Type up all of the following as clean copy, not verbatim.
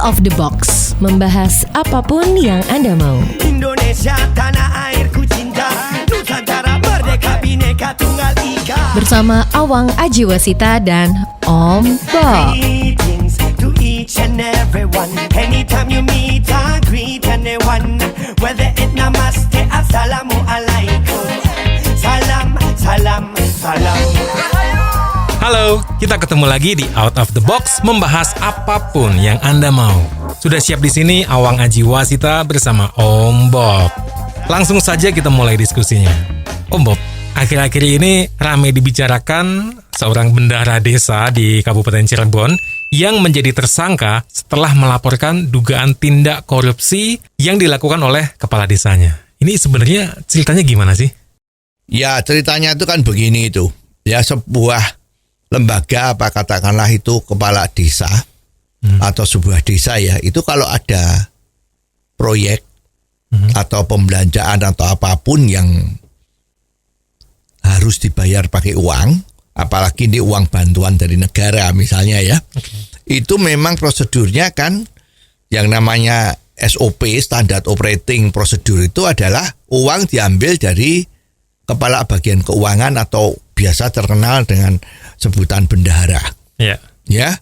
of the Box, membahas apapun yang Anda mau. Indonesia tanah airku cinta, Nusantara merdeka bhinneka tunggal ika. Bersama Awang Ajiwasita dan Om Bob. Greetings to each and everyone. Anytime you meet, I greet anyone. Whether it namaste, assalamu alaikum. Salam, salam, salam. Halo, kita ketemu lagi di Out of the Box, membahas apapun yang Anda mau. Sudah siap di sini Awang Ajiwasita bersama Om Bob. Langsung saja kita mulai diskusinya. Om Bob, akhir-akhir ini ramai dibicarakan seorang bendahara desa di Kabupaten Cirebon yang menjadi tersangka setelah melaporkan dugaan tindak korupsi yang dilakukan oleh kepala desanya. Ini sebenarnya ceritanya gimana sih? Ya, ceritanya itu kan begini itu. Ya, sebuah lembaga apa katakanlah itu kepala desa atau sebuah desa ya, itu kalau ada proyek atau pembelanjaan atau apapun yang harus dibayar pakai uang, apalagi ini uang bantuan dari negara misalnya ya, itu memang prosedurnya kan yang namanya SOP, Standard Operating Procedure, itu adalah uang diambil dari kepala bagian keuangan atau biasa terkenal dengan sebutan bendahara. Ya. Ya.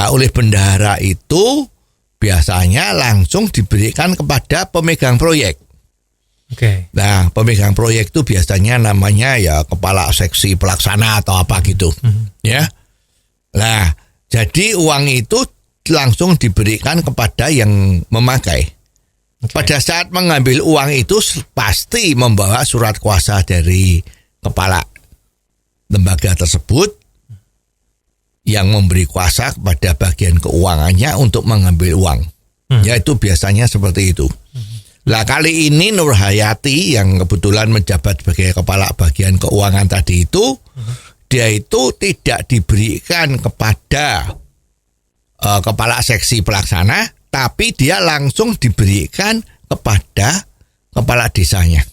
Oleh bendahara itu biasanya langsung diberikan kepada pemegang proyek. Oke. Nah, pemegang proyek itu biasanya namanya ya kepala seksi pelaksana atau apa gitu. Ya. Nah, jadi uang itu langsung diberikan kepada yang memakai. Pada saat mengambil uang itu pasti membawa surat kuasa dari kepala lembaga tersebut yang memberi kuasa kepada bagian keuangannya untuk mengambil uang. Ya, itu biasanya seperti itu. Lah kali ini Nur Hayati yang kebetulan menjabat sebagai kepala bagian keuangan tadi itu, dia itu tidak diberikan kepada kepala seksi pelaksana, tapi dia langsung diberikan kepada kepala desanya.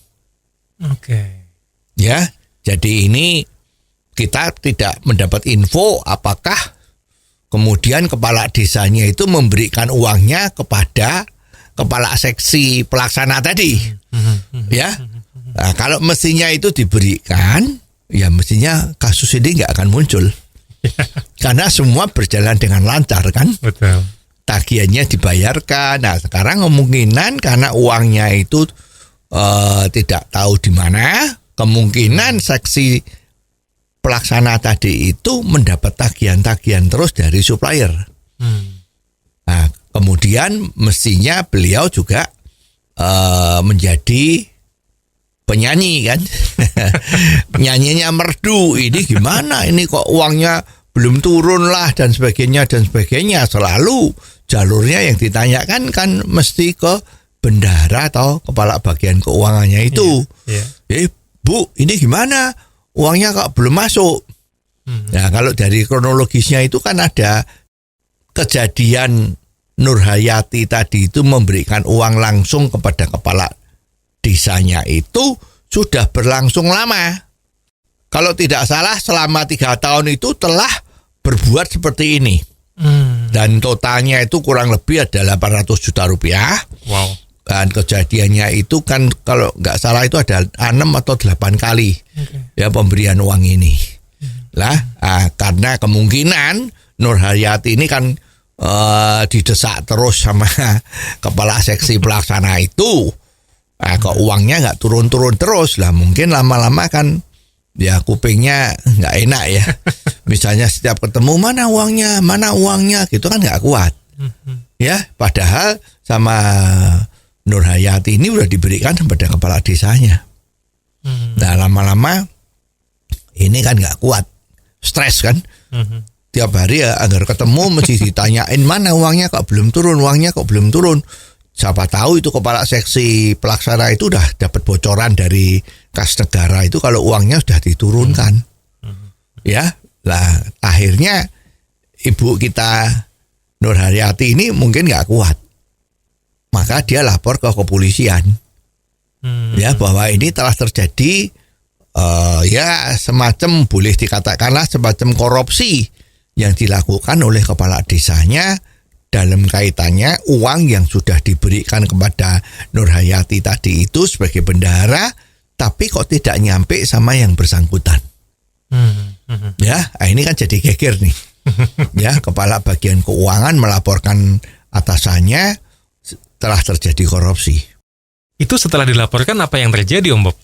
Oke. Ya, jadi ini kita tidak mendapat info apakah kemudian kepala desanya itu memberikan uangnya kepada kepala seksi pelaksana tadi. Ya, nah, kalau mestinya itu diberikan, ya mestinya kasus ini nggak akan muncul. Karena semua berjalan dengan lancar kan. Betul. Tagihannya dibayarkan. Nah, sekarang kemungkinan karena uangnya itu tidak tahu di mana, kemungkinan seksi pelaksana tadi itu mendapat tagihan-tagihan terus dari supplier. Nah, kemudian mestinya beliau juga menjadi penyanyi kan. Penyanyinya merdu. Ini gimana? Ini kok uangnya belum turun lah dan sebagainya dan sebagainya. Selalu jalurnya yang ditanyakan kan mesti ke bendahara atau kepala bagian keuangannya itu. Bu, ini gimana? Uangnya kok belum masuk. Nah, kalau dari kronologisnya itu kan ada kejadian Nur Hayati tadi itu memberikan uang langsung kepada kepala desanya itu sudah berlangsung lama. Kalau tidak salah selama 3 tahun itu telah berbuat seperti ini. Dan totalnya itu kurang lebih ada 800 juta rupiah. Wow. Dan kejadiannya itu kan kalau nggak salah itu ada 6 atau 8 kali ya pemberian uang ini. Karena kemungkinan Nur Hayati ini kan didesak terus sama kepala seksi pelaksana itu. Kok uangnya nggak turun-turun terus lah, mungkin lama-lama kan ya kupingnya nggak enak ya. Misalnya setiap ketemu mana uangnya gitu kan nggak kuat. Ya, padahal sama Nur Hayati ini udah diberikan kepada kepala desanya. Nah, lama-lama ini kan nggak kuat, stres kan. Tiap hari ya agar ketemu mesti ditanyain mana uangnya kok belum turun. Siapa tahu itu kepala seksi pelaksana itu udah dapat bocoran dari kas negara itu kalau uangnya sudah diturunkan. Ya, lah akhirnya ibu kita Nur Hayati ini mungkin nggak kuat, maka dia lapor ke kepolisian. Ya, bahwa ini telah terjadi ya semacam boleh dikatakanlah semacam korupsi yang dilakukan oleh kepala desanya dalam kaitannya uang yang sudah diberikan kepada Nur Hayati tadi itu sebagai bendahara, tapi kok tidak nyampe sama yang bersangkutan. Ya, ini kan jadi geger nih. Ya, kepala bagian keuangan melaporkan atasannya telah terjadi korupsi. Itu setelah dilaporkan apa yang terjadi, Om Bob?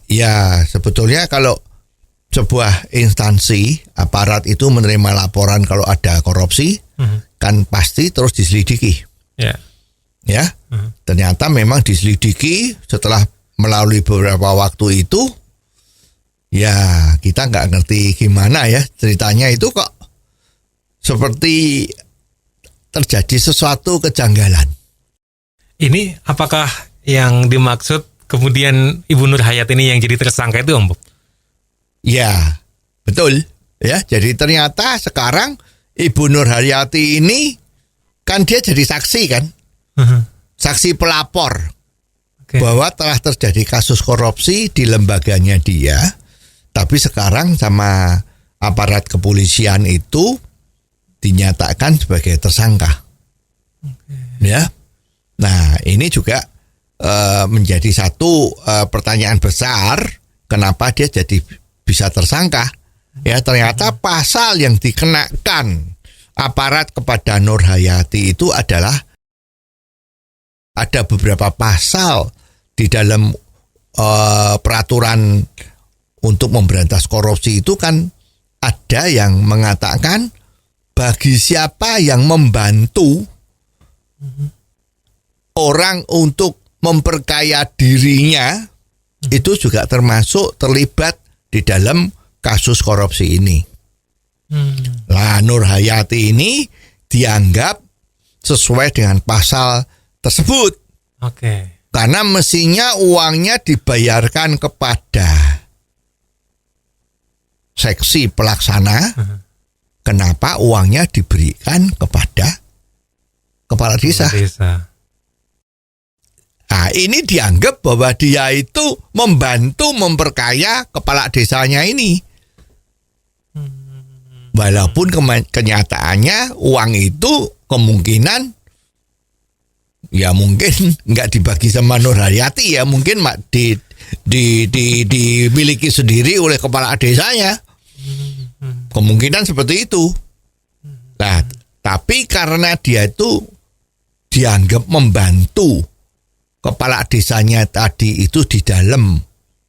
Ya, sebetulnya kalau sebuah instansi aparat itu menerima laporan kalau ada korupsi, kan pasti terus diselidiki. Ya. Ya, ternyata memang diselidiki. Setelah melalui beberapa waktu itu, ya kita nggak ngerti gimana ya ceritanya itu kok seperti terjadi sesuatu kejanggalan. Ini apakah yang dimaksud kemudian Ibu Nur Hayati ini yang jadi tersangka itu, Om Bob? Ya, betul. Ya, jadi ternyata sekarang Ibu Nur Hayati ini kan dia jadi saksi kan, saksi pelapor bahwa telah terjadi kasus korupsi di lembaganya dia, tapi sekarang sama aparat kepolisian itu dinyatakan sebagai tersangka. Ya, nah ini juga menjadi satu pertanyaan besar, kenapa dia jadi bisa tersangka? Ya, ternyata pasal yang dikenakan aparat kepada Nur Hayati itu adalah ada beberapa pasal di dalam peraturan untuk memberantas korupsi itu kan ada yang mengatakan bagi siapa yang membantu orang untuk memperkaya dirinya itu juga termasuk terlibat di dalam kasus korupsi ini. Lah Nur Hayati ini dianggap sesuai dengan pasal tersebut. Oke. Karena mestinya uangnya dibayarkan kepada seksi pelaksana. Kenapa uangnya diberikan kepada kepala desa? Nah, ini dianggap bahwa dia itu membantu memperkaya kepala desanya ini. Walaupun kenyataannya uang itu kemungkinan ya mungkin nggak dibagi sama Nur Hayati, ya mungkin dimiliki sendiri oleh kepala desanya. Kemungkinan seperti itu. Nah, tapi karena dia itu dianggap membantu kepala desanya tadi itu di dalam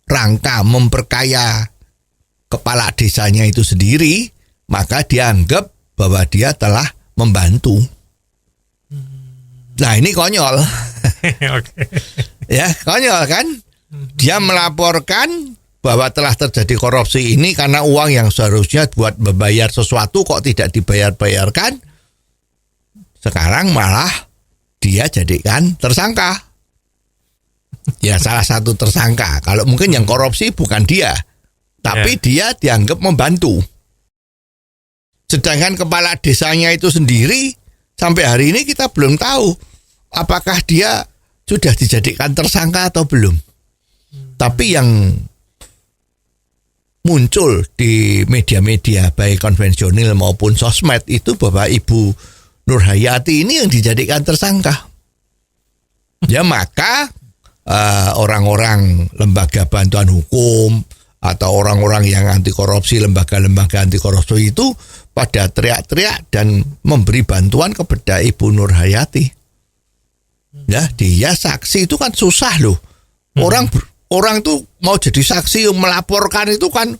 rangka memperkaya kepala desanya itu sendiri, maka dianggap bahwa dia telah membantu. Nah, ini konyol. Ya, konyol kan? Dia melaporkan bahwa telah terjadi korupsi ini karena uang yang seharusnya buat membayar sesuatu kok tidak dibayar-bayarkan. Sekarang malah dia jadikan tersangka. Ya, salah satu tersangka. Kalau mungkin yang korupsi bukan dia, tapi dia dianggap membantu. Sedangkan kepala desanya itu sendiri sampai hari ini kita belum tahu apakah dia sudah dijadikan tersangka atau belum. Tapi yang muncul di media-media baik konvensional maupun sosmed itu bahwa Ibu Nur Hayati ini yang dijadikan tersangka. Ya, maka orang-orang lembaga bantuan hukum atau orang-orang yang anti korupsi, lembaga-lembaga anti korupsi itu pada teriak-teriak dan memberi bantuan kepada Ibu Nur Hayati. Ya, dia saksi itu kan susah loh. Orang tuh mau jadi saksi melaporkan itu kan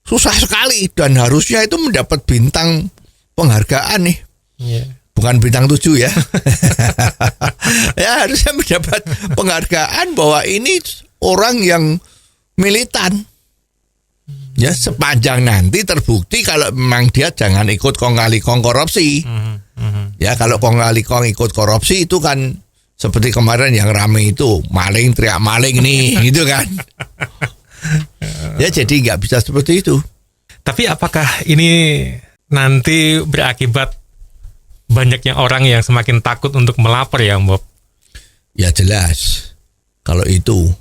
susah sekali dan harusnya itu mendapat bintang penghargaan nih. Bukan bintang 7 ya. Ya, harusnya mendapat penghargaan bahwa ini orang yang militan. Ya, sepanjang nanti terbukti kalau memang dia jangan ikut kong kali kong korupsi. Ya, kalau kong kali kong ikut korupsi itu kan seperti kemarin yang rame itu, maling teriak maling nih, gitu kan. Ya, jadi nggak bisa seperti itu. Tapi apakah ini nanti berakibat banyaknya orang yang semakin takut untuk melapor ya, Bob? Ya jelas. Kalau itu.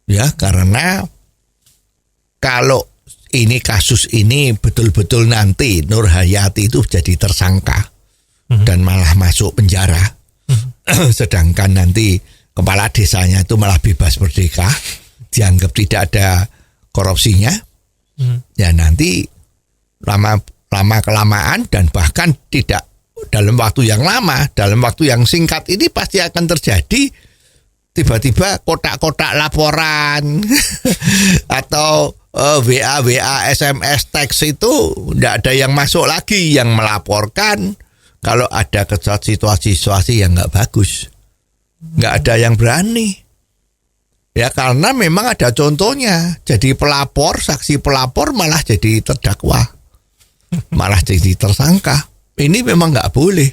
Ya, karena kalau ini kasus ini betul-betul nanti Nur Hayati itu jadi tersangka. dan malah masuk penjara. Sedangkan nanti kepala desanya itu malah bebas merdeka, dianggap tidak ada korupsinya. Ya nanti lama kelamaan dan bahkan tidak dalam waktu yang lama, dalam waktu yang singkat ini pasti akan terjadi tiba-tiba kotak-kotak laporan atau WA, SMS, teks itu tidak ada yang masuk lagi yang melaporkan kalau ada situasi-situasi yang nggak bagus. Nggak ada yang berani. Ya karena memang ada contohnya. Jadi pelapor, saksi pelapor malah jadi terdakwa. Malah jadi tersangka. Ini memang nggak boleh.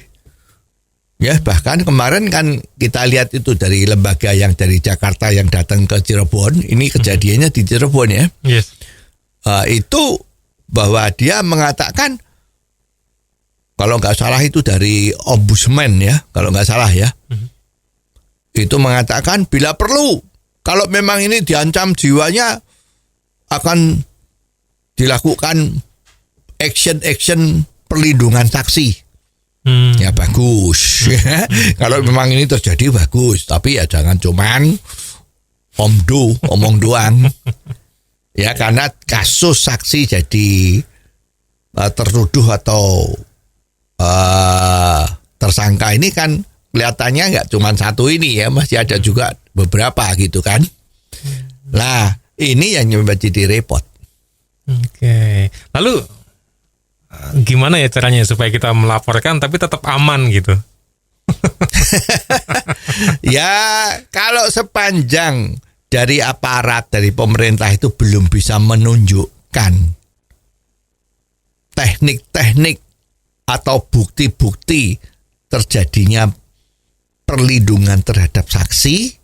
Ya bahkan kemarin kan kita lihat itu dari lembaga yang dari Jakarta yang datang ke Cirebon. Ini kejadiannya di Cirebon ya. Yes. Itu bahwa dia mengatakan kalau nggak salah itu dari ombudsman ya, kalau nggak salah ya, itu mengatakan bila perlu, kalau memang ini diancam jiwanya akan dilakukan action perlindungan saksi. Ya bagus. Kalau memang ini terjadi bagus, tapi ya jangan cuman omong doang. Ya karena kasus saksi jadi tertuduh atau tersangka ini kan kelihatannya nggak cuma satu ini ya, masih ada juga beberapa gitu kan. Nah ini yang jadi repot. Oke. Lalu gimana ya caranya supaya kita melaporkan tapi tetap aman gitu? Ya kalau sepanjang dari aparat dari pemerintah itu belum bisa menunjukkan teknik-teknik atau bukti-bukti terjadinya perlindungan terhadap saksi,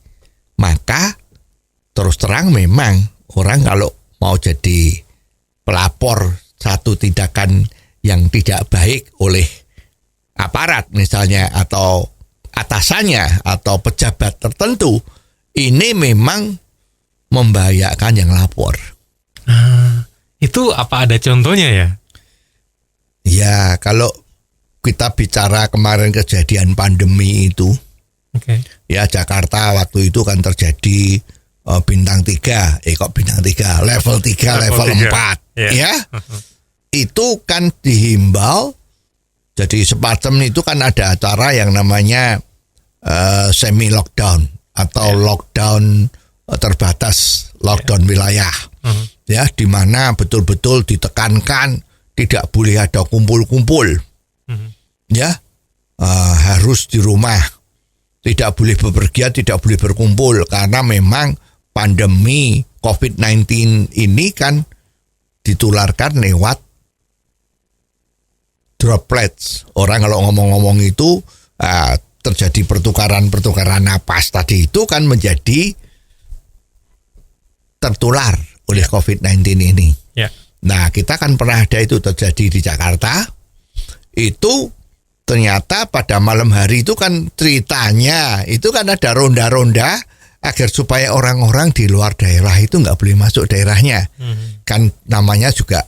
maka terus terang memang orang kalau mau jadi pelapor satu tindakan yang tidak baik oleh aparat misalnya atau atasannya atau pejabat tertentu, ini memang membahayakan yang lapor. Itu apa ada contohnya ya? Ya, kalau kita bicara kemarin kejadian pandemi itu, ya Jakarta waktu itu kan terjadi bintang 3, bintang 3, level 3, level 4, ya. Itu kan dihimbau, jadi semacam itu kan ada acara yang namanya semi lockdown atau lockdown terbatas, lockdown wilayah, ya, di mana betul-betul ditekankan tidak boleh ada kumpul-kumpul, ya, harus di rumah, tidak boleh bepergian, tidak boleh berkumpul karena memang pandemi COVID-19 ini kan ditularkan lewat droplets. Orang kalau ngomong-ngomong itu terjadi pertukaran napas tadi itu kan menjadi tertular oleh COVID-19 ini. Ya. Nah, kita kan pernah ada itu terjadi di Jakarta. Itu ternyata pada malam hari itu kan ceritanya itu kan ada ronda-ronda agar supaya orang-orang di luar daerah itu nggak boleh masuk daerahnya. Kan namanya juga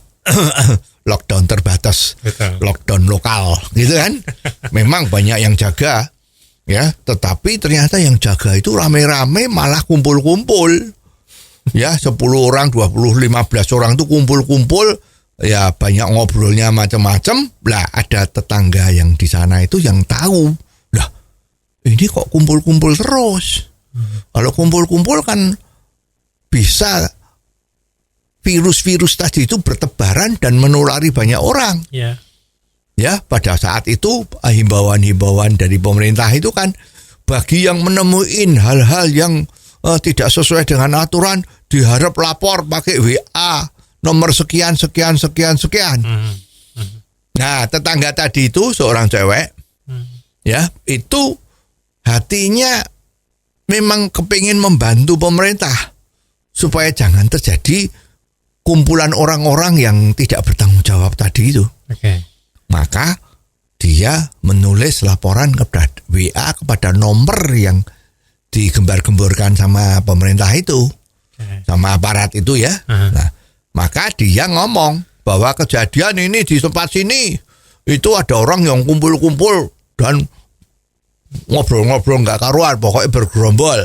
lockdown terbatas, lockdown lokal, gitu kan. Memang banyak yang jaga, ya. Tetapi ternyata yang jaga itu rame-rame malah kumpul-kumpul. Ya 10 orang, 20, 15 orang tuh kumpul-kumpul, ya banyak ngobrolnya macam-macam. Lah ada tetangga yang di sana itu yang tahu, lah ini kok kumpul-kumpul terus. Kalau kumpul-kumpul kan bisa virus-virus tadi itu bertebaran dan menulari banyak orang. Ya pada saat itu himbauan-himbauan dari pemerintah itu kan bagi yang menemuin hal-hal yang tidak sesuai dengan aturan diharap lapor pakai WA nomor sekian. Nah tetangga tadi itu seorang cewek, ya itu hatinya memang kepingin membantu pemerintah supaya jangan terjadi kumpulan orang-orang yang tidak bertanggung jawab tadi itu. Maka dia menulis laporan kepada WA kepada nomor yang digembar-gemborkan sama pemerintah itu, sama aparat itu ya. Nah, maka dia ngomong bahwa kejadian ini di tempat sini itu ada orang yang kumpul-kumpul dan ngobrol-ngobrol nggak karuan, pokoknya bergerombol.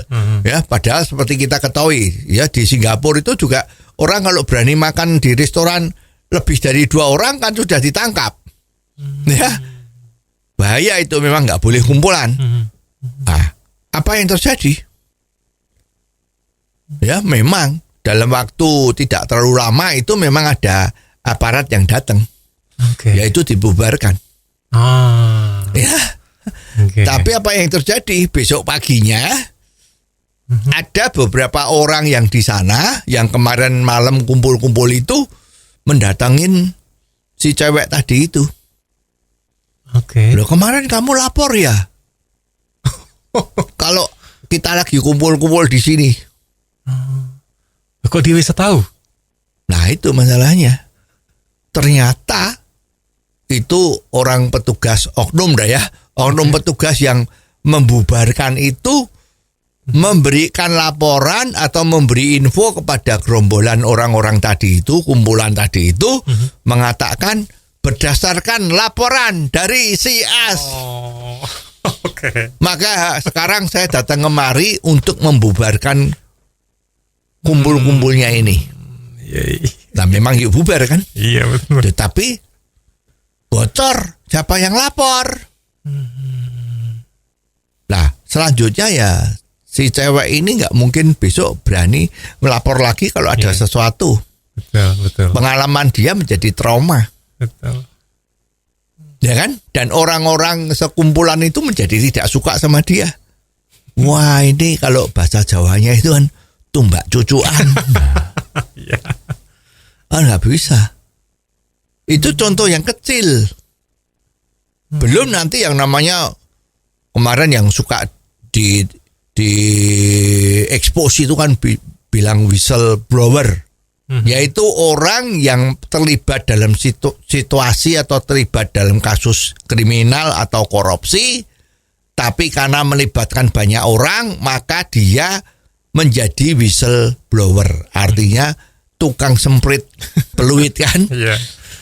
Ya, padahal seperti kita ketahui, ya di Singapura itu juga orang kalau berani makan di restoran lebih dari 2 orang kan sudah ditangkap. Ya, bahaya itu, memang nggak boleh kumpulan. Nah, apa yang terjadi? Ya, memang dalam waktu tidak terlalu lama itu memang ada aparat yang datang, yaitu dibubarkan. Ya. Tapi apa yang terjadi besok paginya? Ada beberapa orang yang di sana yang kemarin malam kumpul-kumpul itu mendatangin si cewek tadi itu. Loh, kemarin kamu lapor ya? Kalau kita lagi kumpul-kumpul di sini. Kok dia bisa tahu? Nah, itu masalahnya. Ternyata itu orang petugas oknum dah ya. Oknum petugas yang membubarkan itu memberikan laporan atau memberi info kepada gerombolan orang-orang tadi itu, kumpulan tadi itu, mengatakan berdasarkan laporan dari si As. Maka sekarang saya datang kemari untuk membubarkan kumpul-kumpulnya ini. Nah, memang yuk bubar kan? Iya, betul. Tetapi bocor siapa yang lapor? Nah, selanjutnya ya si cewek ini nggak mungkin besok berani melapor lagi kalau ada sesuatu. Betul. Pengalaman dia menjadi trauma. Betul. Ya kan? Dan orang-orang sekumpulan itu menjadi tidak suka sama dia. Wah, ini kalau bahasa Jawanya itu kan tumbak cucuan. Nggak bisa. Itu contoh yang kecil. Belum nanti yang namanya kemarin yang suka di expose itu kan bilang whistleblower, yaitu orang yang terlibat dalam situasi atau terlibat dalam kasus kriminal atau korupsi, tapi karena melibatkan banyak orang maka dia menjadi whistleblower, artinya tukang semprit peluit kan.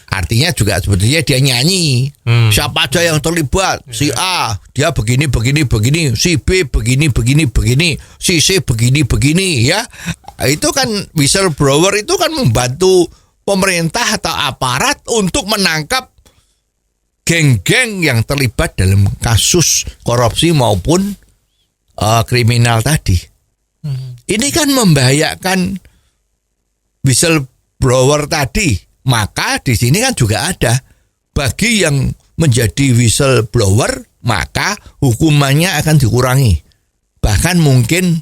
Artinya juga sebetulnya dia nyanyi. Siapa aja yang terlibat, si A dia begini, si B begini, si C begini ya. Itu kan whistleblower itu kan membantu pemerintah atau aparat untuk menangkap geng-geng yang terlibat dalam kasus korupsi maupun kriminal tadi. Ini kan membahayakan whistleblower tadi. Maka di sini kan juga ada bagi yang menjadi whistleblower, maka hukumannya akan dikurangi, bahkan mungkin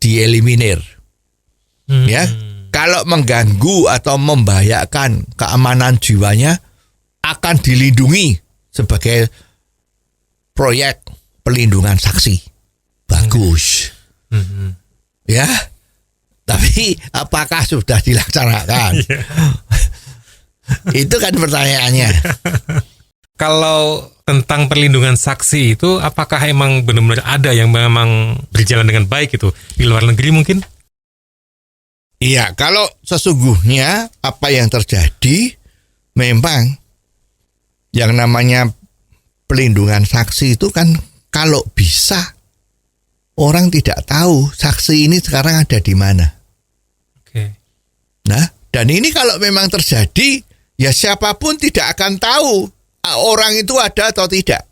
dieliminir. Ya, kalau mengganggu atau membahayakan keamanan jiwanya akan dilindungi sebagai proyek pelindungan saksi. Bagus. Ya. Tapi apakah sudah dilaksanakan? Itu kan pertanyaannya. Kalau tentang perlindungan saksi itu, apakah emang benar-benar ada yang memang berjalan dengan baik itu di luar negeri mungkin? Iya, kalau sesungguhnya apa yang terjadi memang yang namanya pelindungan saksi itu kan kalau bisa orang tidak tahu saksi ini sekarang ada di mana. Nah, dan ini kalau memang terjadi, ya siapapun tidak akan tahu orang itu ada atau tidak.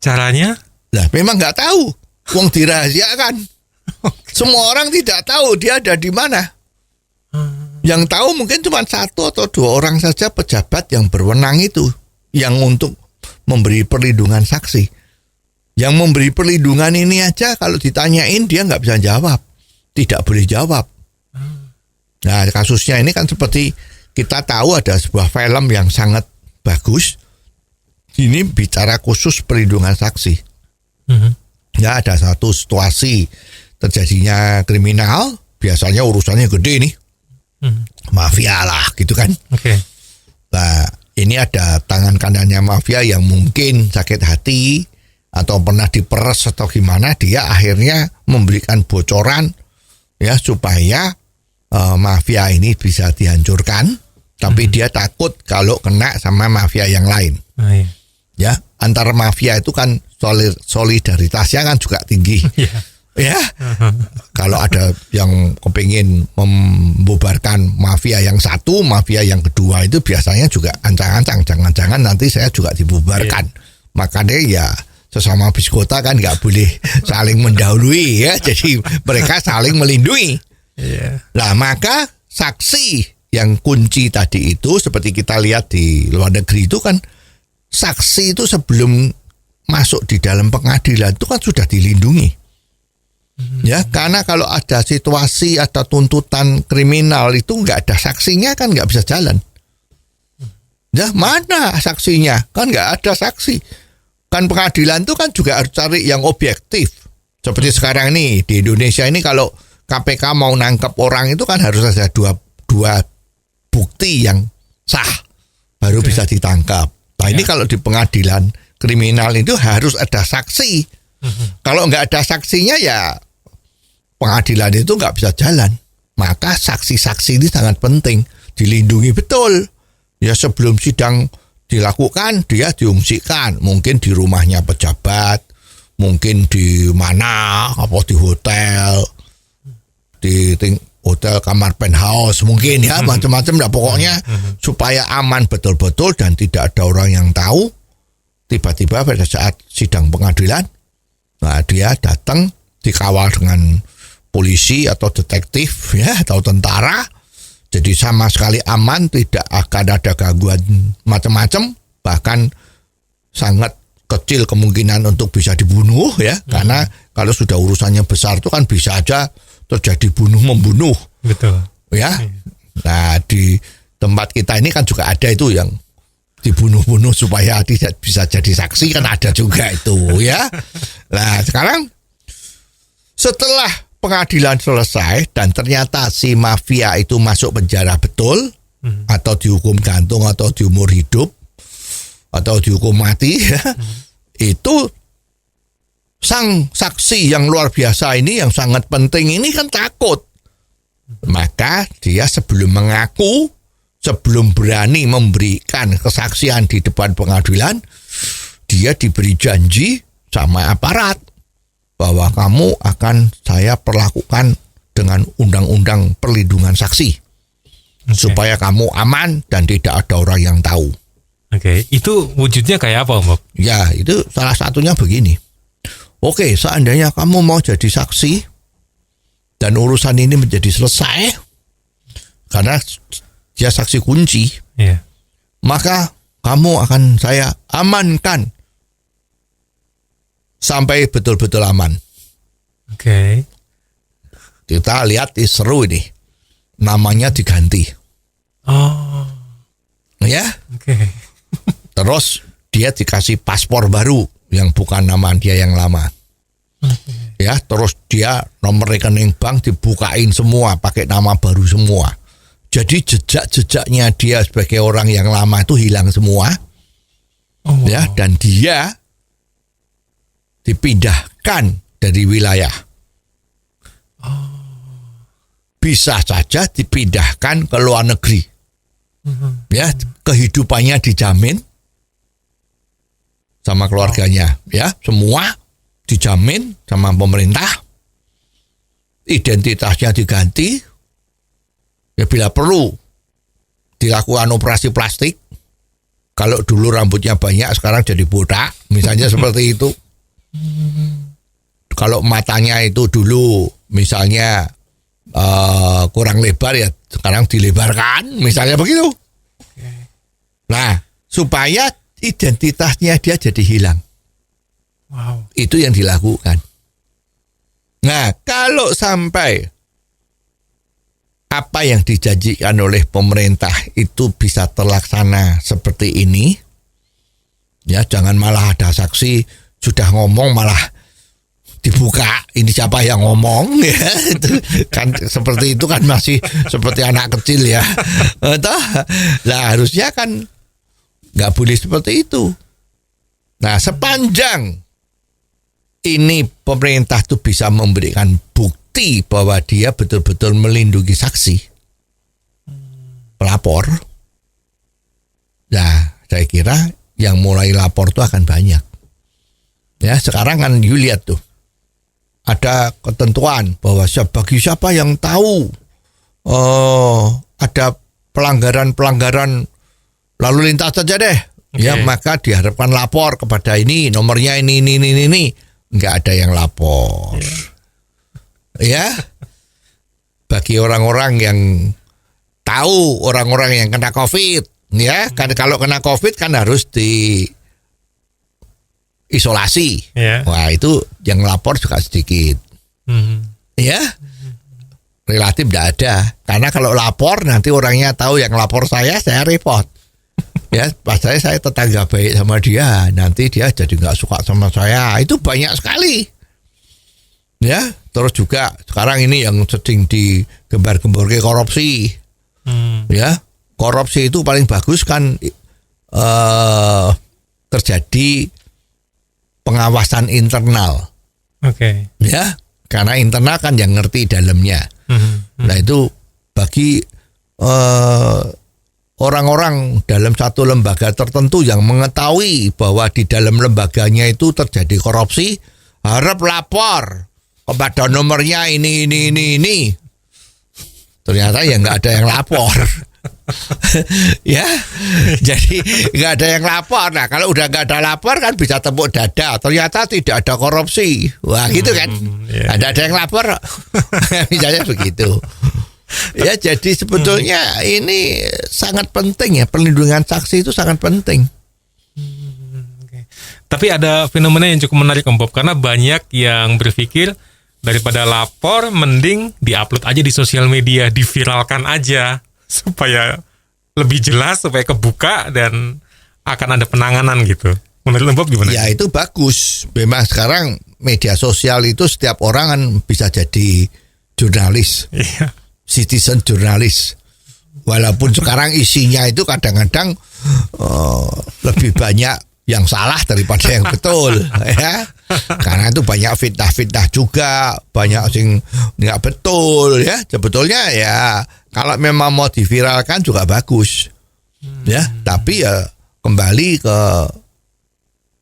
Caranya? Lah, memang nggak tahu. Wong dirahasiakan. Semua orang tidak tahu dia ada di mana. Yang tahu mungkin cuma 1 atau 2 orang saja pejabat yang berwenang itu, yang untuk memberi perlindungan saksi. Yang memberi perlindungan ini aja kalau ditanyain dia nggak bisa jawab, tidak boleh jawab. Nah, kasusnya ini kan seperti kita tahu ada sebuah film yang sangat bagus. Ini bicara khusus perlindungan saksi. Ya, ada satu situasi terjadinya kriminal, biasanya urusannya gede nih, mafia lah gitu kan. Nah, ini ada tangan kanannya mafia yang mungkin sakit hati atau pernah diperes atau gimana, dia akhirnya memberikan bocoran ya supaya mafia ini bisa dihancurkan, tapi dia takut kalau kena sama mafia yang lain. Ya, antar mafia itu kan solidaritasnya kan juga tinggi. Ya, kalau ada yang kepingin membubarkan mafia yang satu, mafia yang kedua itu biasanya juga ancang-ancang, jangan-jangan nanti saya juga dibubarkan. Makanya ya sesama biskota kan nggak boleh saling mendahului ya, jadi mereka saling melindungi. Nah, maka saksi yang kunci tadi itu seperti kita lihat di luar negeri itu kan, saksi itu sebelum masuk di dalam pengadilan itu kan sudah dilindungi. Ya, karena kalau ada situasi, ada tuntutan kriminal itu nggak ada saksinya kan nggak bisa jalan. Ya, mana saksinya? Kan nggak ada saksi. Kan pengadilan itu kan juga harus cari yang objektif. Seperti sekarang nih di Indonesia ini, kalau KPK mau nangkep orang itu kan harus ada dua bukti yang sah baru bisa ditangkap. Nah, ini kalau di pengadilan kriminal itu harus ada saksi. Kalau nggak ada saksinya ya pengadilan itu nggak bisa jalan. Maka saksi-saksi ini sangat penting, dilindungi betul. Ya, sebelum sidang dilakukan dia diungsikan, mungkin di rumahnya pejabat, mungkin di mana, apa di hotel, di hotel kamar penthouse mungkin ya, macam-macam lah pokoknya, supaya aman betul-betul dan tidak ada orang yang tahu. Tiba-tiba pada saat sidang pengadilan, nah dia datang dikawal dengan polisi atau detektif ya, atau tentara, jadi sama sekali aman, tidak akan ada gangguan macam-macam, bahkan sangat kecil kemungkinan untuk bisa dibunuh ya, karena kalau sudah urusannya besar itu kan bisa aja terjadi bunuh-membunuh. Betul. Ya. Nah, di tempat kita ini kan juga ada itu yang dibunuh-bunuh supaya tidak bisa jadi saksi, kan ada juga itu ya. Nah, sekarang setelah pengadilan selesai dan ternyata si mafia itu masuk penjara betul, atau dihukum gantung atau diumur hidup atau dihukum mati ya, itu sang saksi yang luar biasa ini yang sangat penting ini kan takut. Maka dia sebelum mengaku, sebelum berani memberikan kesaksian di depan pengadilan, dia diberi janji sama aparat bahwa kamu akan saya perlakukan dengan undang-undang perlindungan saksi, supaya kamu aman dan tidak ada orang yang tahu. Itu wujudnya kayak apa, Om Bob? Ya, itu salah satunya begini. Oke, seandainya kamu mau jadi saksi dan urusan ini menjadi selesai, karena dia saksi kunci, maka kamu akan saya amankan sampai betul-betul aman. Kita lihat seru ini. Namanya diganti. Ya. Terus dia dikasih paspor baru yang bukan nama dia yang lama. Ya, terus dia nomor rekening bank dibukain semua pakai nama baru semua. Jadi jejak-jejaknya dia sebagai orang yang lama itu hilang semua. Ya, dan dia dipindahkan dari wilayah. Bisa saja dipindahkan ke luar negeri. Ya, kehidupannya dijamin sama keluarganya, ya, semua dijamin sama pemerintah. Identitasnya diganti. Ya, bila perlu dilakukan operasi plastik. Kalau dulu rambutnya banyak, sekarang jadi botak, misalnya seperti itu. Kalau matanya itu dulu misalnya kurang lebar, ya sekarang dilebarkan, misalnya begitu. Nah, supaya identitasnya dia jadi hilang. Itu yang dilakukan. Nah, kalau sampai apa yang dijanjikan oleh pemerintah itu bisa terlaksana seperti ini, ya jangan malah ada saksi sudah ngomong malah dibuka ini siapa yang ngomong, ya itu kan seperti itu kan masih seperti anak kecil ya. Nah, harusnya kan nggak boleh seperti itu. Nah, sepanjang ini pemerintah tuh bisa memberikan bukti bahwa dia betul-betul melindungi saksi pelapor, nah saya kira yang mulai lapor tuh akan banyak. Ya, sekarang kan you lihat tuh. Ada ketentuan bahwa bagi siapa yang tahu ada pelanggaran lalu lintas saja deh. Ya, maka diharapkan lapor kepada ini, nomornya ini. Nggak ada yang lapor. Ya. Bagi orang-orang yang tahu, orang-orang yang kena COVID, ya, kan kalau kena COVID kan harus di isolasi. Wah, itu yang lapor juga sedikit. Ya. Relatif tidak ada. Karena kalau lapor nanti orangnya tahu yang lapor saya repot. Ya, padahal saya tetangga baik sama dia, nanti dia jadi nggak suka sama saya. Itu banyak sekali. Ya, terus juga sekarang ini yang sedang digembar-gembor ke korupsi. Ya, korupsi itu paling bagus kan terjadi pengawasan internal. Ya, karena internal kan yang ngerti dalamnya. Nah, itu bagi orang-orang dalam satu lembaga tertentu yang mengetahui bahwa di dalam lembaganya itu terjadi korupsi, harap lapor kepada nomornya ini. Ternyata ya nggak ada yang lapor. Ya, jadi nggak ada yang lapor. Nah, kalau udah nggak ada lapor kan bisa tepuk dada. Ternyata tidak ada korupsi. Wah, gitu kan? Ada yang lapor, misalnya begitu. Ya, jadi sebetulnya ini sangat penting ya, perlindungan saksi itu sangat penting. Tapi ada fenomena yang cukup menarik Om Bob, karena banyak yang berpikir daripada lapor mending diupload aja di sosial media, diviralkan aja supaya lebih jelas, supaya kebuka dan akan ada penanganan gitu. Menurut Om Bob gimana? Ya, itu bagus. Memang sekarang media sosial itu setiap orang kan bisa jadi jurnalis. Iya. Citizen jurnalis, walaupun sekarang isinya itu kadang-kadang lebih banyak yang salah daripada yang betul, ya, karena itu banyak fitnah juga, banyak sing nggak betul, ya. Sebetulnya ya kalau memang mau diviralkan juga bagus, ya, tapi ya kembali ke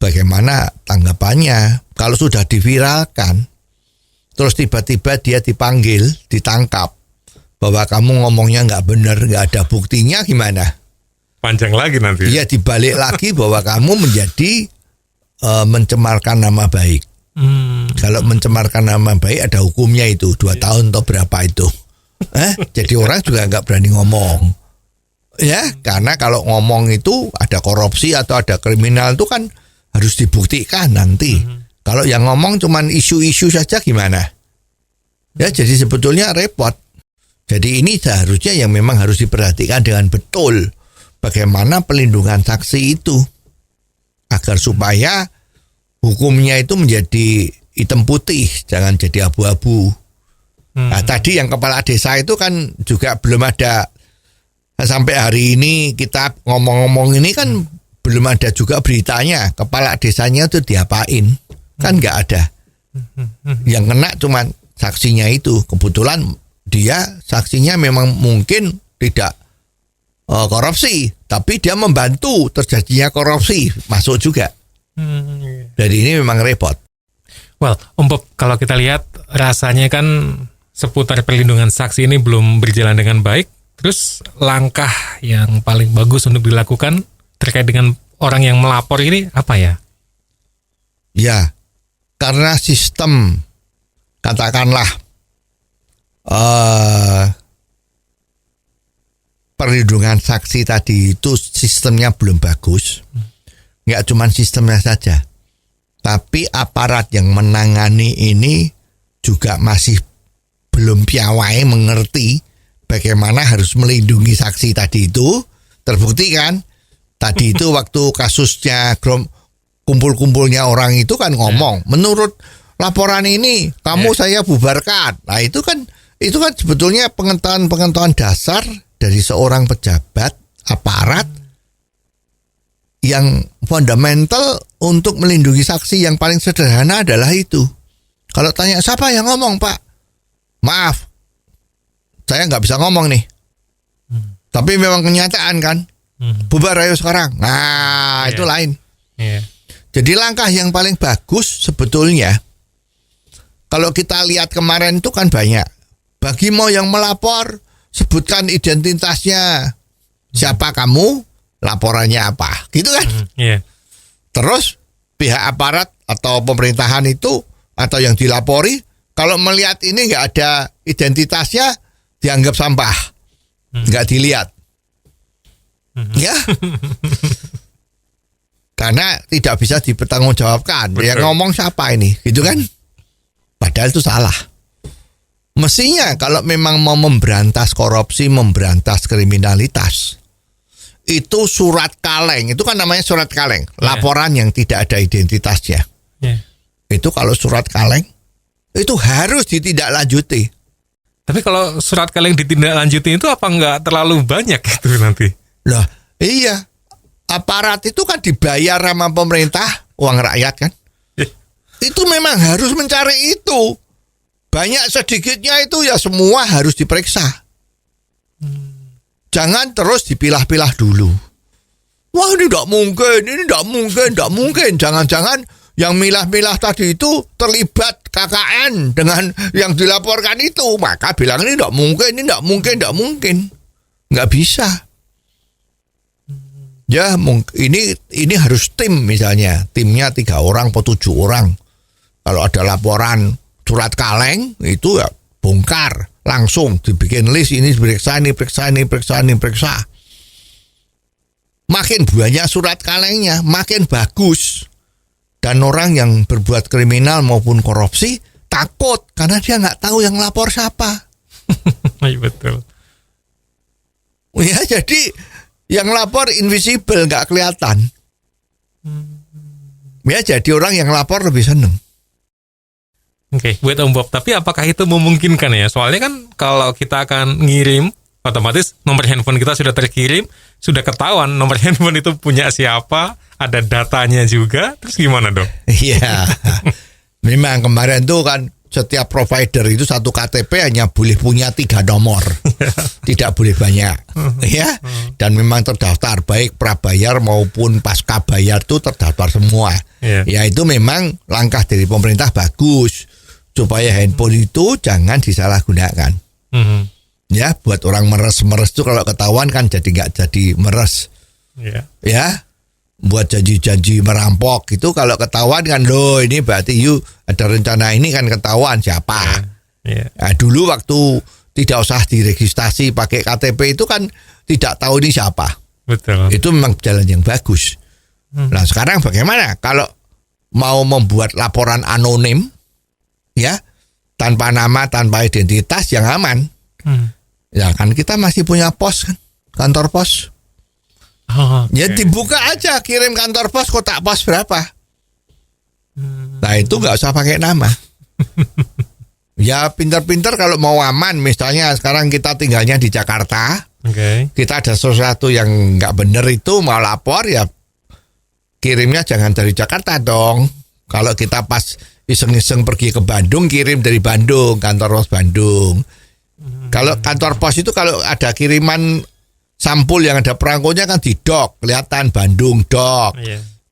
bagaimana tanggapannya. Kalau sudah diviralkan, terus tiba-tiba dia dipanggil, ditangkap, bahwa kamu ngomongnya nggak benar, nggak ada buktinya, gimana? Panjang lagi nanti. Iya, dibalik lagi bahwa kamu menjadi mencemarkan nama baik. Kalau mencemarkan nama baik ada hukumnya itu 2 tahun atau berapa itu. Jadi orang juga nggak berani ngomong. Ya, karena kalau ngomong itu ada korupsi atau ada kriminal itu kan harus dibuktikan nanti. Kalau yang ngomong cuman isu-isu saja gimana? Ya, jadi sebetulnya repot. Jadi ini seharusnya yang memang harus diperhatikan dengan betul, bagaimana pelindungan saksi itu agar supaya hukumnya itu menjadi hitam putih, jangan jadi abu-abu. Nah, tadi yang kepala desa itu kan juga belum ada, sampai hari ini kita ngomong-ngomong ini kan belum ada juga beritanya kepala desanya itu diapain, kan nggak ada. Yang kena cuman saksinya itu. Kebetulan dia saksinya memang mungkin tidak korupsi, tapi dia membantu terjadinya korupsi, masuk juga. Jadi ini memang repot. Well, Om Bob, kalau kita lihat rasanya kan seputar perlindungan saksi ini belum berjalan dengan baik. Terus langkah yang paling bagus untuk dilakukan terkait dengan orang yang melapor ini apa ya? Ya, karena sistem katakanlah perlindungan saksi tadi itu sistemnya belum bagus. Nggak cuma sistemnya saja, tapi aparat yang menangani ini juga masih belum piawai mengerti bagaimana harus melindungi saksi tadi itu. Terbukti kan tadi itu waktu kasusnya kumpul-kumpulnya orang itu kan ngomong, menurut laporan ini kamu saya bubarkan. Nah, itu kan sebetulnya pengetahuan dasar dari seorang pejabat aparat yang fundamental untuk melindungi saksi. Yang paling sederhana adalah itu. Kalau tanya siapa yang ngomong, Pak? Maaf, saya nggak bisa ngomong nih. Tapi memang kenyataan kan. Bubar ayo sekarang. Nah, itu lain. Iya. Jadi langkah yang paling bagus sebetulnya, kalau kita lihat kemarin itu kan banyak. Bagi mau yang melapor, sebutkan identitasnya. Siapa kamu, laporannya apa. Gitu kan. Iya. Terus pihak aparat atau pemerintahan itu, atau yang dilapori, kalau melihat ini nggak ada identitasnya, dianggap sampah. Nggak dilihat. Ya. Karena tidak bisa dipertanggungjawabkan. Betul. Yang ngomong siapa ini, gitu kan? Padahal itu salah. Mestinya kalau memang mau memberantas korupsi, memberantas kriminalitas, itu surat kaleng, itu kan namanya surat kaleng, laporan yang tidak ada identitasnya. Itu kalau surat kaleng, itu harus ditindaklanjuti. Tapi kalau surat kaleng ditindaklanjuti itu apa nggak terlalu banyak itu nanti? Loh, iya. Aparat itu kan dibayar sama pemerintah, uang rakyat kan. Itu memang harus mencari itu. Banyak sedikitnya itu ya semua harus diperiksa. Jangan terus dipilah-pilah dulu. Wah, ini tidak mungkin. Jangan-jangan yang milah-milah tadi itu terlibat KKN dengan yang dilaporkan itu. Maka bilang ini tidak mungkin. Nggak bisa. Ya, ini harus tim misalnya. Timnya 3 orang atau 7 orang. Kalau ada laporan surat kaleng, itu ya bongkar. Langsung dibikin list, ini periksa. Makin banyak surat kalengnya, makin bagus. Dan orang yang berbuat kriminal maupun korupsi takut karena dia nggak tahu yang lapor siapa. Iya betul. Ya, jadi yang lapor invisible, nggak kelihatan. Ya, jadi orang yang lapor lebih seneng. Oke, buat Om Bob. Tapi apakah itu memungkinkan ya? Soalnya kan kalau kita akan ngirim, otomatis nomor handphone kita sudah terkirim, sudah ketahuan nomor handphone itu punya siapa, ada datanya juga. Terus gimana dong? Iya, memang kemarin tuh kan setiap provider itu satu KTP hanya boleh punya 3 nomor, tidak boleh banyak, ya. Dan memang terdaftar baik prabayar maupun pasca bayar tuh terdaftar semua. Ya itu memang langkah dari pemerintah bagus supaya handphone itu jangan disalahgunakan. Ya, buat orang meres tuh kalau ketahuan kan jadi nggak jadi meres. Ya. Buat janji-janji merampok itu kalau ketahuan kan, loh ini berarti ada rencana ini kan, ketahuan siapa. Nah, dulu waktu tidak usah diregistrasi pakai KTP itu kan tidak tahu ini siapa. Betul. Itu memang jalan yang bagus. Nah, sekarang bagaimana kalau mau membuat laporan anonim, ya, tanpa nama, tanpa identitas yang aman? Ya kan kita masih punya pos kan, kantor pos. Ya dibuka aja, kirim kantor pos, kotak pos berapa. Nah itu nggak usah pakai nama. Ya pinter-pinter kalau mau aman. Misalnya sekarang kita tinggalnya di Jakarta, kita ada sesuatu yang nggak bener itu mau lapor, ya kirimnya jangan dari Jakarta dong. Kalau kita pas iseng-iseng pergi ke Bandung, kirim dari Bandung, kantor pos Bandung. Kalau kantor pos itu kalau ada kiriman sampul yang ada perangkonya kan di dok, kelihatan Bandung dok.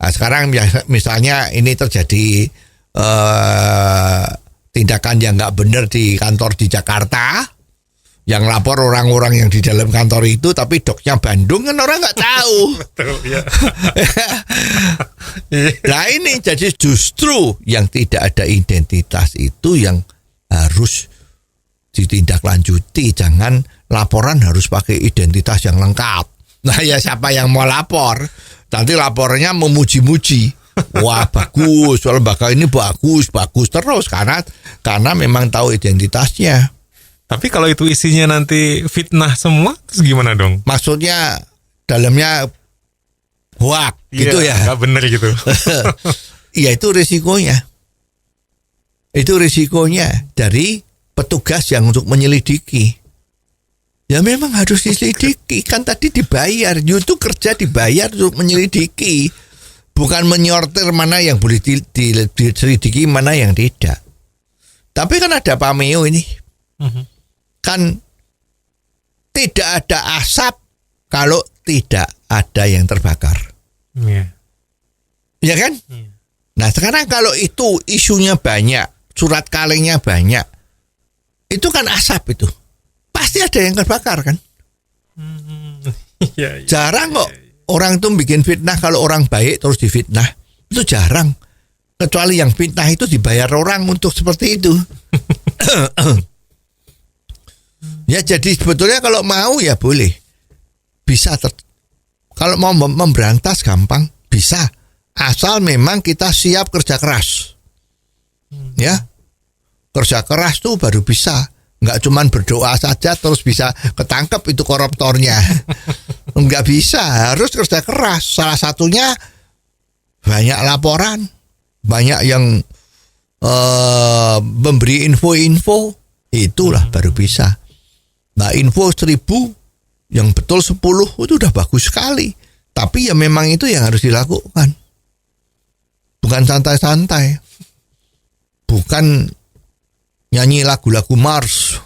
Nah, sekarang misalnya ini terjadi tindakan yang nggak benar di kantor di Jakarta, yang lapor orang-orang yang di dalam kantor itu, tapi doknya Bandung, kan orang nggak tahu. Betul, ya. Nah ini jadi justru yang tidak ada identitas itu yang harus ditindaklanjuti. Jangan laporan harus pakai identitas yang lengkap. Nah ya siapa yang mau lapor, nanti lapornya memuji-muji. Wah bagus, lembaga ini bagus terus karena memang tahu identitasnya. Tapi kalau itu isinya nanti fitnah semua, terus gimana dong? Maksudnya dalamnya hoak gitu ya? Nggak bener gitu. Iya itu risikonya. Itu risikonya dari petugas yang untuk menyelidiki. Ya memang harus diselidiki, kan tadi dibayar, itu kerja dibayar untuk menyelidiki, bukan menyortir mana yang boleh diselidiki, mana yang tidak. Tapi kan ada pameo ini, kan tidak ada asap kalau tidak ada yang terbakar. Iya. Ya kan? Nah sekarang kalau itu isunya banyak, surat kalengnya banyak, itu kan asap itu. Pasti ada yang terbakar kan? Iya, iya. Jarang kok orang tuh bikin fitnah kalau orang baik terus difitnah. Itu jarang. Kecuali yang fitnah itu dibayar orang untuk seperti itu. Ya jadi sebetulnya kalau mau ya boleh. Bisa. Kalau mau memberantas gampang. Bisa. Asal memang kita siap kerja keras. Ya. Kerja keras tuh baru bisa. Nggak cuman berdoa saja terus bisa ketangkep itu koruptornya. Nggak bisa. Harus kerja keras. Salah satunya banyak laporan. Banyak yang memberi info-info. Itulah baru bisa. Nah info 1000 yang betul 10 itu udah bagus sekali. Tapi ya memang itu yang harus dilakukan. Bukan santai-santai. Bukan nyanyi lagu-lagu Mars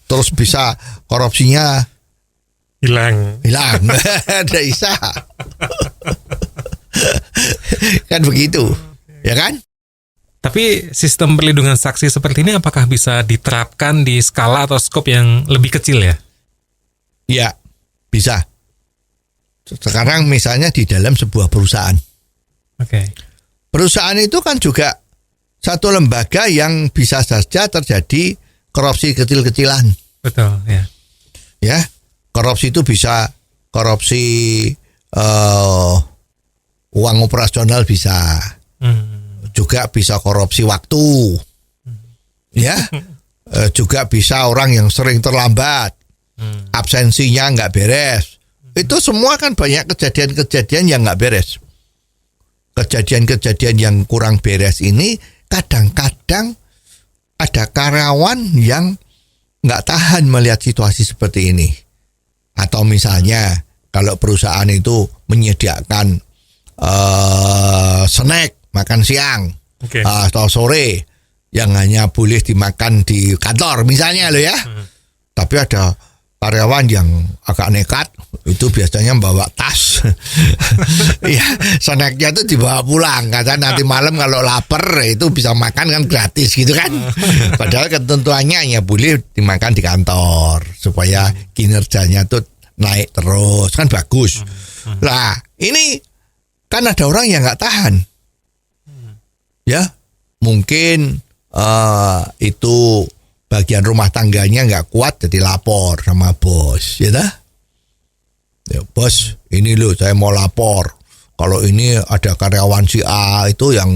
terus bisa korupsinya Hilang. Tidak bisa. Kan begitu. Ya kan? Tapi sistem perlindungan saksi seperti ini apakah bisa diterapkan di skala atau skop yang lebih kecil ya? Ya, bisa. Sekarang misalnya di dalam sebuah perusahaan. Oke. Perusahaan itu kan juga satu lembaga yang bisa saja terjadi korupsi kecil-kecilan. Betul, ya. Ya, korupsi itu bisa korupsi uang operasional bisa. Juga bisa korupsi waktu. Ya. Juga bisa orang yang sering terlambat. Absensinya nggak beres. Itu semua kan banyak kejadian-kejadian yang nggak beres. Kejadian-kejadian yang kurang beres ini kadang-kadang ada karyawan yang nggak tahan melihat situasi seperti ini. Atau misalnya kalau perusahaan itu menyediakan snack makan siang atau sore yang hanya boleh dimakan di kantor misalnya loh ya. Tapi ada karyawan yang agak nekat itu biasanya bawa tas. Ya, snacknya itu dibawa pulang karena nanti malam kalau lapar itu bisa makan kan gratis gitu kan. Padahal ketentuannya hanya boleh dimakan di kantor supaya kinerjanya tuh naik terus kan bagus. Lah ini kan ada orang yang nggak tahan. Ya, mungkin itu bagian rumah tangganya nggak kuat jadi lapor sama bos, ya dah. Ya, bos, ini loh saya mau lapor. Kalau ini ada karyawan si A itu yang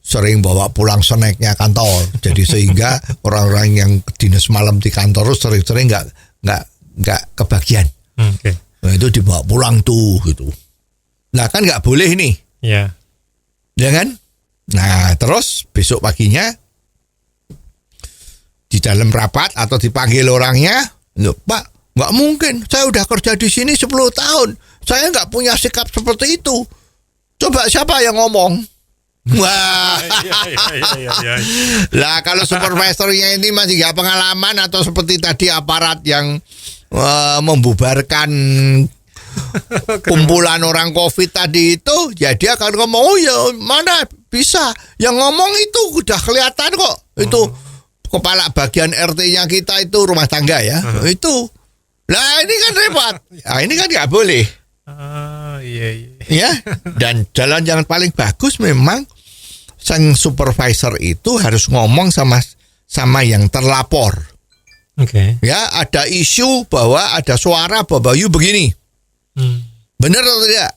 sering bawa pulang snacknya kantor, jadi sehingga orang-orang yang dinas malam di kantor sering-sering nggak kebagian. Nah, itu dibawa pulang tuh gitu. Nah kan nggak boleh nih, ya kan? Nah terus besok paginya di dalam rapat atau dipanggil orangnya, loh Pak, nggak mungkin, saya udah kerja di sini 10 tahun, saya nggak punya sikap seperti itu. Coba siapa yang ngomong? Wah, lah kalau supervisornya ini masih nggak pengalaman atau seperti tadi aparat yang membubarkan kumpulan orang COVID tadi itu, ya dia akan ngomong, oh ya mana bisa, yang ngomong itu udah kelihatan kok, itu kepala bagian RT-nya kita itu rumah tangga ya, itu. Lah ini kan repot, nah, ini kan nggak boleh. Ya, dan jalan yang paling bagus memang sang supervisor itu harus ngomong sama yang terlapor. Ya, ada isu bahwa ada suara bahwa you begini. Benar atau tidak?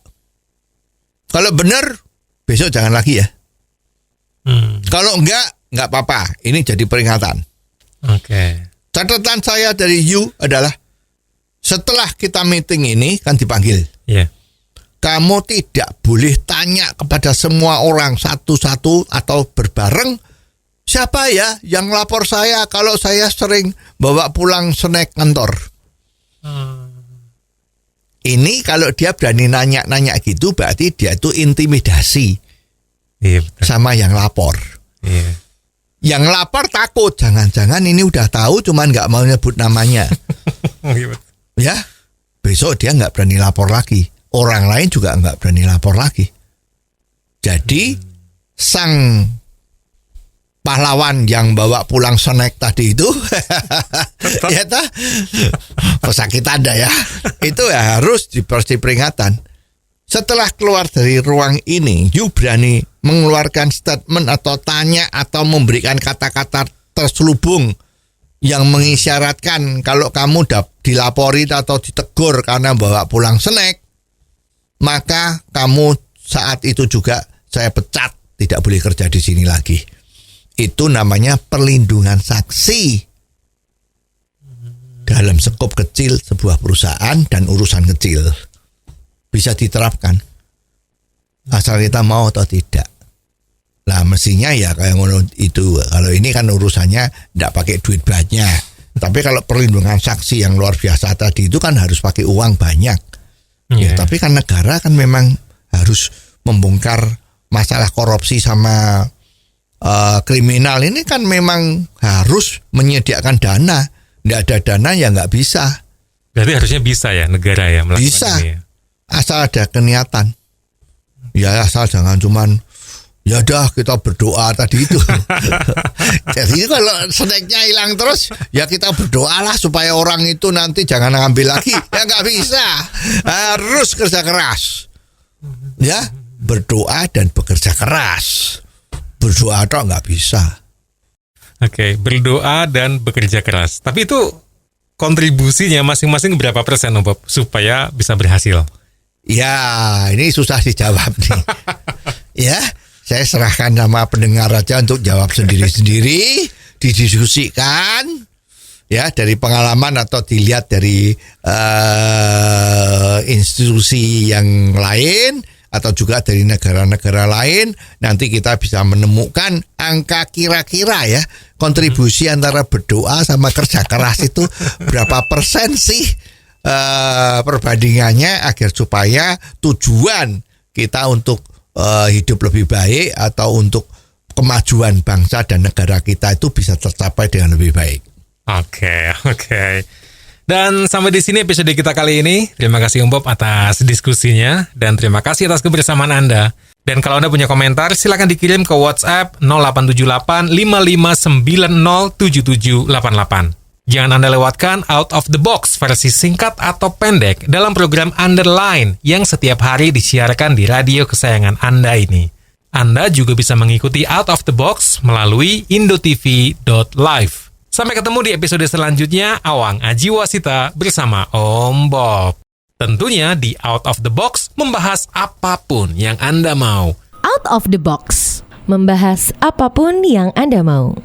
Kalau benar, besok jangan lagi ya. Kalau nggak apa-apa. Ini jadi peringatan. Catatan saya dari you adalah setelah kita meeting ini kan dipanggil. Kamu tidak boleh tanya kepada semua orang satu-satu atau berbareng, siapa ya yang lapor saya kalau saya sering bawa pulang snack kantor. Ini kalau dia berani nanya-nanya gitu berarti dia itu intimidasi sama yang lapor. Yang lapor takut, jangan-jangan ini udah tahu cuman nggak mau nyebut namanya. Ya, besok dia nggak berani lapor lagi. orang lain juga nggak berani lapor lagi. Jadi sang pahlawan yang bawa pulang snack tadi itu ya toh, pesakit Anda ya, itu ya harus diberi peringatan. Setelah keluar dari ruang ini, you berani mengeluarkan statement atau tanya atau memberikan kata-kata terselubung yang mengisyaratkan kalau kamu dilapori atau ditegur karena bawa pulang snack, maka kamu saat itu juga saya pecat, tidak boleh kerja di sini lagi. Itu namanya perlindungan saksi dalam skop kecil sebuah perusahaan dan urusan kecil. Bisa diterapkan asal kita mau atau tidak. Lah mestinya ya kayak ngono itu. Kalau ini kan urusannya tidak pakai duit banyak. Tapi kalau perlindungan saksi yang luar biasa tadi itu kan harus pakai uang banyak. Ya, tapi kan negara kan memang harus membongkar masalah korupsi sama kriminal ini kan memang harus menyediakan dana. Tidak ada dana ya nggak bisa. Berarti harusnya bisa ya negara ya melakukan bisa. ini ya? Asal ada niatan. Ya asal jangan cuman ya dah kita berdoa tadi itu. Jadi kalau snacknya hilang terus ya kita berdoalah supaya orang itu nanti jangan ngambil lagi. Ya nggak bisa. Harus kerja keras. Ya berdoa dan bekerja keras. Berdoa atau nggak bisa. Oke, berdoa dan bekerja keras. Tapi itu kontribusinya masing-masing berapa persen, Om Bob, supaya bisa berhasil? Ya, ini susah dijawab nih. Ya, saya serahkan sama pendengar aja untuk jawab sendiri-sendiri, didiskusikan, ya dari pengalaman atau dilihat dari institusi yang lain atau juga dari negara-negara lain. Nanti kita bisa menemukan angka kira-kira ya kontribusi antara berdoa sama kerja keras itu berapa persen sih perbandingannya agar supaya tujuan kita untuk hidup lebih baik atau untuk kemajuan bangsa dan negara kita itu bisa tercapai dengan lebih baik. Oke. Dan sampai di sini episode kita kali ini. Terima kasih Om Bob atas diskusinya dan terima kasih atas kebersamaan Anda. Dan kalau Anda punya komentar, silakan dikirim ke WhatsApp 0878 5590 7788. Jangan Anda lewatkan Out of the Box versi singkat atau pendek dalam program Underline yang setiap hari disiarkan di radio kesayangan Anda ini. Anda juga bisa mengikuti Out of the Box melalui indotv.live. Sampai ketemu di episode selanjutnya, Awang Ajiwasita bersama Om Bob. Tentunya di Out of the Box membahas apapun yang Anda mau. Out of the Box, membahas apapun yang Anda mau.